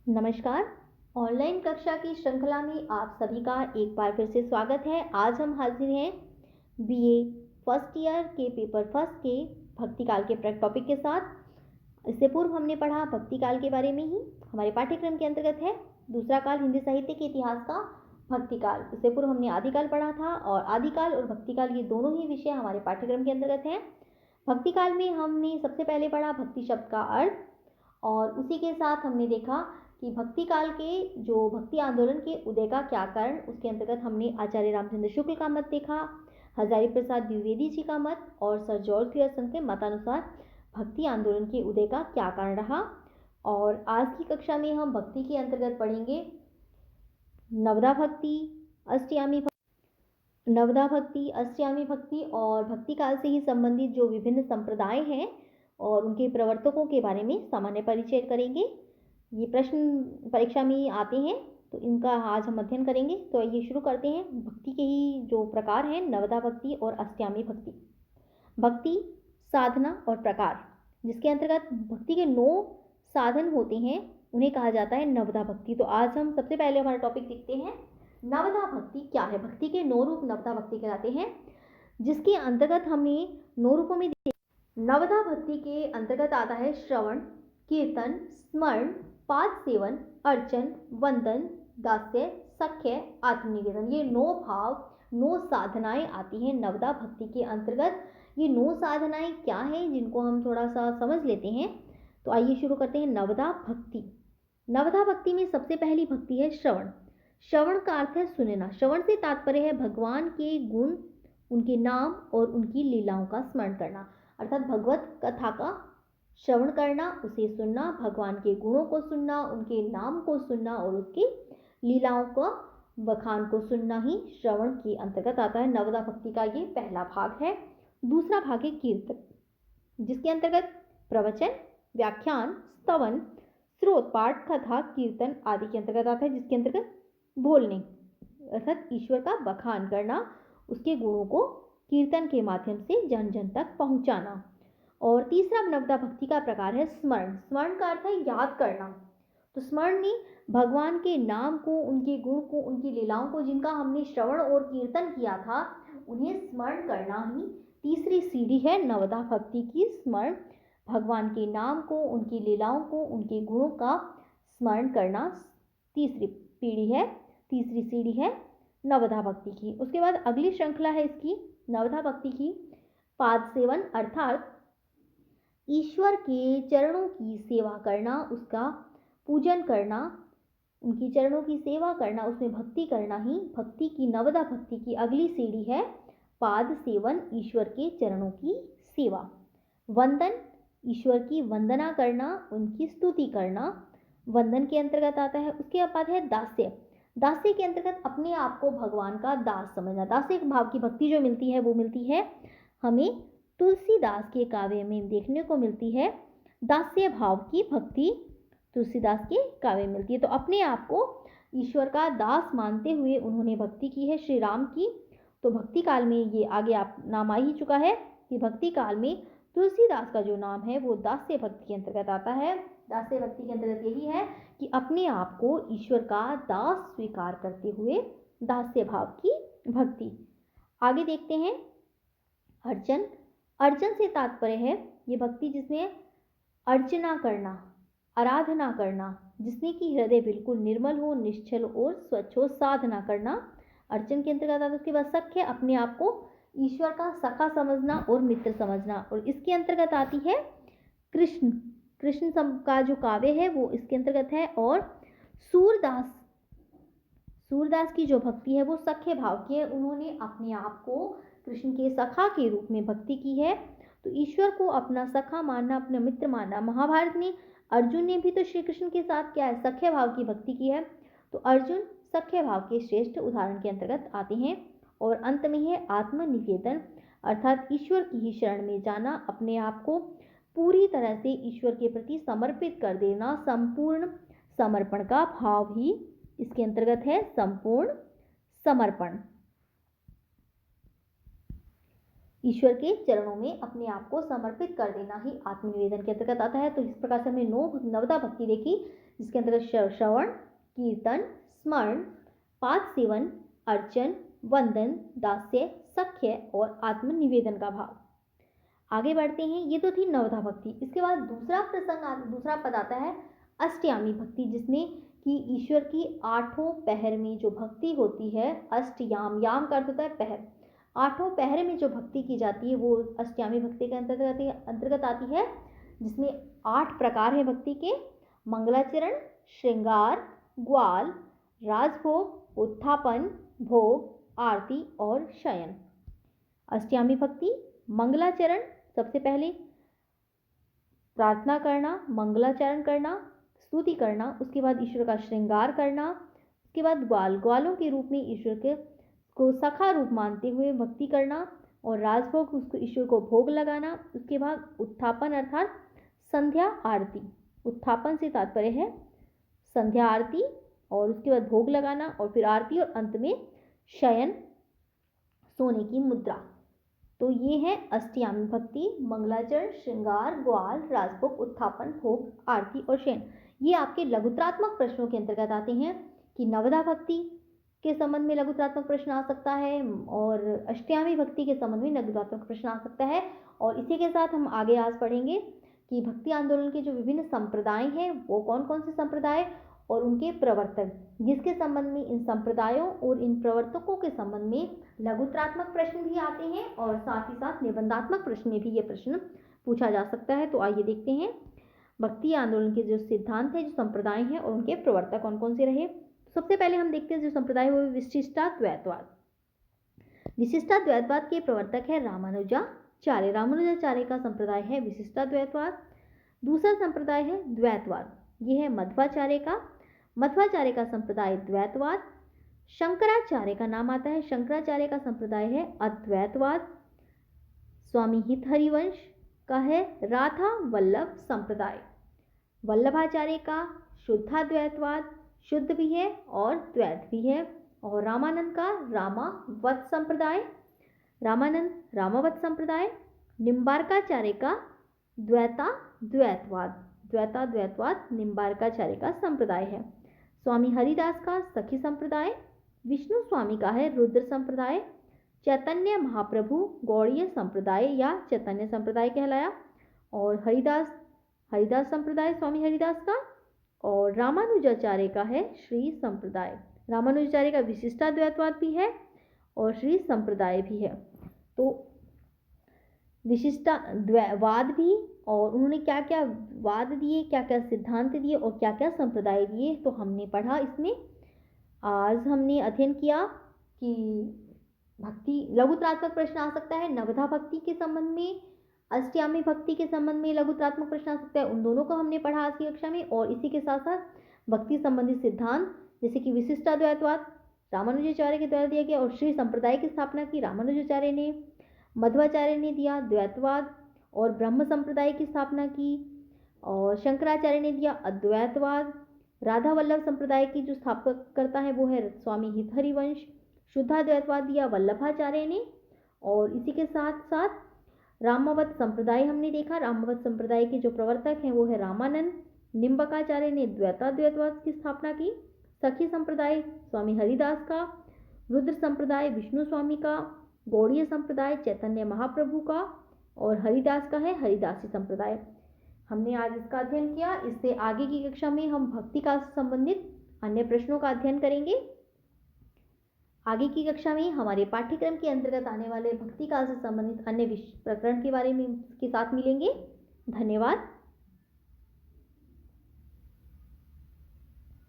नमस्कार। ऑनलाइन कक्षा की श्रृंखला में आप सभी का एक बार फिर से स्वागत है। आज हम हाजिर हैं बीए फर्स्ट ईयर के पेपर फर्स्ट के भक्ति काल के टॉपिक के साथ। इससे पूर्व हमने पढ़ा भक्ति काल के बारे में ही, हमारे पाठ्यक्रम के अंतर्गत है दूसरा काल हिंदी साहित्य के इतिहास का भक्ति काल। इससे पूर्व हमने आदिकाल पढ़ा था और आदिकाल और भक्ति काल ये दोनों ही विषय हमारे पाठ्यक्रम के अंतर्गत हैं। भक्ति काल में हमने सबसे पहले पढ़ा भक्ति शब्द का अर्थ, और उसी के साथ हमने देखा कि भक्ति काल के जो भक्ति आंदोलन के उदय का क्या कारण, उसके अंतर्गत हमने आचार्य रामचंद्र शुक्ल का मत देखा, हजारी प्रसाद द्विवेदी जी का मत और सर जॉर्ज क्रियर्सन के मतानुसार भक्ति आंदोलन के उदय का क्या कारण रहा। और आज की कक्षा में हम भक्ति के अंतर्गत पढ़ेंगे नवदा भक्ति, अष्टयामी भक्ति और भक्ति काल से ही संबंधित जो विभिन्न संप्रदाय हैं और उनके प्रवर्तकों के बारे में सामान्य परिचय करेंगे। ये प्रश्न परीक्षा में आते हैं तो इनका आज हम अध्ययन करेंगे। तो आइए शुरू करते हैं। भक्ति के ही जो प्रकार हैं नवदा भक्ति और अष्टयामी भक्ति। भक्ति, साधना और प्रकार, जिसके अंतर्गत भक्ति के 9 साधन होते हैं, उन्हें कहा जाता है नवदा भक्ति। तो आज हम सबसे पहले हमारा टॉपिक देखते हैं नवदा भक्ति क्या है। भक्ति के 9 रूप नवदा भक्ति कहलाते हैं, जिसके अंतर्गत हमने 9 रूपों में नवदा भक्ति के अंतर्गत आता है श्रवण, कीर्तन, स्मरण, पाद सेवन, अर्चन, वंदन, दास्य, सख्य, आत्मनिवेदन। ये 9 भाव, 9 साधनाएं आती हैं नवदा भक्ति के अंतर्गत। ये 9 साधनाएं क्या हैं, जिनको हम थोड़ा सा समझ लेते हैं। तो आइए शुरू करते हैं नवदा भक्ति। नवदा भक्ति में सबसे पहली भक्ति है श्रवण। श्रवण का अर्थ है सुनना। श्रवण से तात्पर्य है भगवान के गुण, उनके नाम और उनकी लीलाओं का स्मरण करना, अर्थात भगवत कथा का श्रवण करना, उसे सुनना, भगवान के गुणों को सुनना, उनके नाम को सुनना और उसकी लीलाओं का बखान को सुनना ही श्रवण के अंतर्गत आता है। नवदा भक्ति का ये पहला भाग है। दूसरा भाग है कीर्तन, जिसके अंतर्गत प्रवचन, व्याख्यान, स्तवन, स्रोत पाठ, कथा, कीर्तन आदि के अंतर्गत आता है, जिसके अंतर्गत बोलने अर्थात ईश्वर का बखान करना, उसके गुणों को कीर्तन के माध्यम से जन जन तक पहुंचाना। और तीसरा नवदा भक्ति का प्रकार है स्मरण। स्मरण का अर्थ है याद करना। तो स्मरण में भगवान के नाम को, उनके गुण को, उनकी लीलाओं को, जिनका हमने श्रवण और कीर्तन किया था, उन्हें स्मरण करना ही तीसरी सीढ़ी है नवदा भक्ति की। स्मरण, भगवान के नाम को, उनकी लीलाओं को, उनके गुणों का स्मरण करना तीसरी सीढ़ी है नवदा भक्ति की। उसके बाद अगली श्रृंखला है इसकी नवदा भक्ति की पाद सेवन, अर्थात ईश्वर के चरणों की सेवा करना, उसका पूजन करना, उनकी चरणों की सेवा करना, उसमें भक्ति करना ही भक्ति की, नवदा भक्ति की अगली सीढ़ी है पाद सेवन, ईश्वर के चरणों की सेवा। वंदन, ईश्वर की वंदना करना, उनकी स्तुति करना, वंदन के अंतर्गत आता है। उसके बाद है दास्य। दास्य के अंतर्गत अपने आप को भगवान का दास समझना। दास्य भाव की भक्ति जो मिलती है वो मिलती है हमें तुलसीदास के काव्य में देखने को मिलती है। दास्य भाव की भक्ति तुलसीदास के काव्य में मिलती है। तो अपने आप को ईश्वर का दास मानते हुए उन्होंने भक्ति की है श्री राम की। तो भक्ति काल में ये आगे आप नाम आ ही चुका है कि भक्ति काल में तुलसीदास का जो नाम है वो दास्य भक्ति के अंतर्गत आता है। दास्य भक्ति के अंतर्गत यही है कि अपने आप को ईश्वर का दास स्वीकार करते हुए दास्य भाव की भक्ति। आगे देखते हैं अर्चन। अर्चन से तात्पर्य है ये भक्ति जिसमें अर्चना करना, आराधना करना, जिसमें कि हृदय बिल्कुल निर्मल हो, निश्चल और स्वच्छ हो, साधना करना अर्चन के अंतर्गत आता है। उसके बाद सख्य, अपने आप को ईश्वर का सखा समझना और मित्र समझना, और इसके अंतर्गत आती है कृष्ण का जो काव्य है वो इसके अंतर्गत है। और सूरदास की जो भक्ति है वो सख्य भाव की है। उन्होंने अपने आप को कृष्ण के सखा के रूप में भक्ति की है। तो ईश्वर को अपना सखा मानना, अपना मित्र मानना। महाभारत में अर्जुन ने भी तो श्री कृष्ण के साथ क्या है, सख्य भाव की भक्ति की है। तो अर्जुन सख्य भाव के श्रेष्ठ उदाहरण के अंतर्गत आते हैं। और अंत में है आत्मनिवेदन, अर्थात ईश्वर की ही शरण में जाना, अपने आप को पूरी तरह से ईश्वर के प्रति समर्पित कर देना। संपूर्ण समर्पण का भाव ही इसके अंतर्गत है संपूर्ण समर्पण। ईश्वर के चरणों में अपने आप को समर्पित कर देना ही आत्मनिवेदन के अंतर्गत आता है। तो इस प्रकार से हमने नवदा भक्ति देखी, जिसके अंतर्गत श्रवण, कीर्तन, स्मरण, पाद सेवन, अर्चन, वंदन, दास्य, सख्य और आत्मनिवेदन का भाव। आगे बढ़ते हैं। ये तो थी नवदा भक्ति। इसके बाद दूसरा पद आता है अष्टयामी भक्ति, जिसमें कि ईश्वर की 8 पहर में जो भक्ति होती है, अष्टयाम, याम का अर्थ होता है पहर, 8 पहर में जो भक्ति की जाती है वो अष्टयामी भक्ति के अंतर्गत आती है, जिसमें 8 प्रकार है भक्ति के: मंगलाचरण, श्रृंगार, ग्वाल, राजभोग, उत्थापन, भोग, आरती और शयन। अष्टयामी भक्ति: मंगलाचरण, सबसे पहले प्रार्थना करना, मंगलाचरण करना, स्तुति करना, उसके बाद ईश्वर का श्रृंगार करना, उसके बाद ग्वालों के रूप में ईश्वर को सखा रूप मानते हुए भक्ति करना, और राजभोग, उसको ईश्वर को भोग लगाना, उसके बाद उत्थापन अर्थात संध्या आरती, उत्थापन से तात्पर्य है संध्या आरती, और उसके बाद भोग लगाना, और फिर आरती, और अंत में शयन, सोने की मुद्रा। तो ये है अष्टयामी भक्ति: मंगलाचरण, श्रृंगार, ग्वाल, राजभोग, उत्थापन, भोग, आरती और शयन। ये आपके लघुत्रात्मक प्रश्नों के अंतर्गत आते हैं कि नवदा भक्ति के संबंध में लघुत्रात्मक प्रश्न आ सकता है, और अष्टयामी भक्ति के संबंध में लघुत्रात्मक प्रश्न आ सकता है। और इसी के साथ हम आगे आज पढ़ेंगे कि भक्ति आंदोलन के जो विभिन्न संप्रदाय हैं वो कौन कौन से संप्रदाय और उनके प्रवर्तक, जिसके संबंध में इन संप्रदायों और इन प्रवर्तकों के संबंध में लघुत्रात्मक प्रश्न भी आते हैं, और साथ ही साथ निबंधात्मक प्रश्न में भी ये प्रश्न पूछा जा सकता है। तो आइए देखते हैं भक्ति आंदोलन के जो सिद्धांत है, जो संप्रदाय हैं और उनके प्रवर्तक कौन कौन से रहे। सबसे पहले हम देखते हैं जो संप्रदाय वो विशिष्टाद्वैतवाद। विशिष्टाद्वैतवाद के प्रवर्तक है रामानुजाचार्य। रामानुजाचार्य का संप्रदाय है विशिष्टाद्वैतवाद। दूसरा संप्रदाय है द्वैतवाद, ये है मध्वाचार्य का। मध्वाचार्य का संप्रदाय द्वैतवाद। शंकराचार्य का नाम आता है, शंकराचार्य का संप्रदाय है अद्वैतवाद। स्वामी हित हरिवंश का है राधा वल्लभ संप्रदाय। वल्लभाचार्य का शुद्धाद्वैतवाद, शुद्ध भी है और द्वैत भी है। और रामानंद का रामावत संप्रदाय, रामानंद रामावत संप्रदाय। निम्बार्काचार्य का द्वैताद्वैतवाद, द्वैताद्वैतवाद निम्बार्काचार्य का संप्रदाय है। स्वामी हरिदास का सखी संप्रदाय। विष्णु स्वामी का है रुद्र संप्रदाय। चैतन्य महाप्रभु गौड़ीय संप्रदाय या चैतन्य संप्रदाय कहलाया। और हरिदास संप्रदाय स्वामी हरिदास का। और रामानुजाचार्य का है श्री संप्रदाय। रामानुजाचार्य का विशिष्टाद्वैतवाद भी है और श्री संप्रदाय भी है। तो विशिष्टाद्वैतवाद भी, और उन्होंने क्या क्या वाद दिए, क्या क्या सिद्धांत दिए और क्या क्या संप्रदाय दिए, तो हमने पढ़ा। इसमें आज हमने अध्ययन किया कि भक्ति लघुत्रात्मक प्रश्न आ सकता है नवधा भक्ति के संबंध में, अष्टयामी भक्ति के संबंध में लघुत्रात्मक प्रश्न आ सकता है, उन दोनों को हमने पढ़ा आज की कक्षा में। और इसी के साथ साथ भक्ति संबंधी सिद्धांत जैसे कि विशिष्टाद्वैतवाद रामानुजाचार्य के द्वारा दिया गया, और श्री संप्रदाय की स्थापना की रामानुजाचार्य ने, मध्वाचार्य ने दिया द्वैतवाद और ब्रह्म संप्रदाय की स्थापना की, और शंकराचार्य ने दिया अद्वैतवाद। राधा वल्लभ संप्रदाय की जो स्थापक करता है वो है स्वामी हित हरिवंश। शुद्धाद्वैतवाद दिया वल्लभाचार्य ने। और इसी के साथ साथ रामावत संप्रदाय हमने देखा। रामावत संप्रदाय के जो प्रवर्तक हैं वो है रामानंद। निम्बकाचार्य ने द्वैताद्वैतवाद की स्थापना की। सखी संप्रदाय स्वामी हरिदास का। रुद्र संप्रदाय विष्णु स्वामी का। गौड़ीय संप्रदाय चैतन्य महाप्रभु का। और हरिदास का है हरिदासी संप्रदाय। हमने आज इसका अध्ययन किया। इससे आगे की कक्षा में हम भक्ति काल से संबंधित अन्य प्रश्नों का अध्ययन करेंगे। आगे की कक्षा में हमारे पाठ्यक्रम के अंतर्गत आने वाले भक्ति काल से संबंधित अन्य प्रकरण के बारे में के साथ मिलेंगे। धन्यवाद।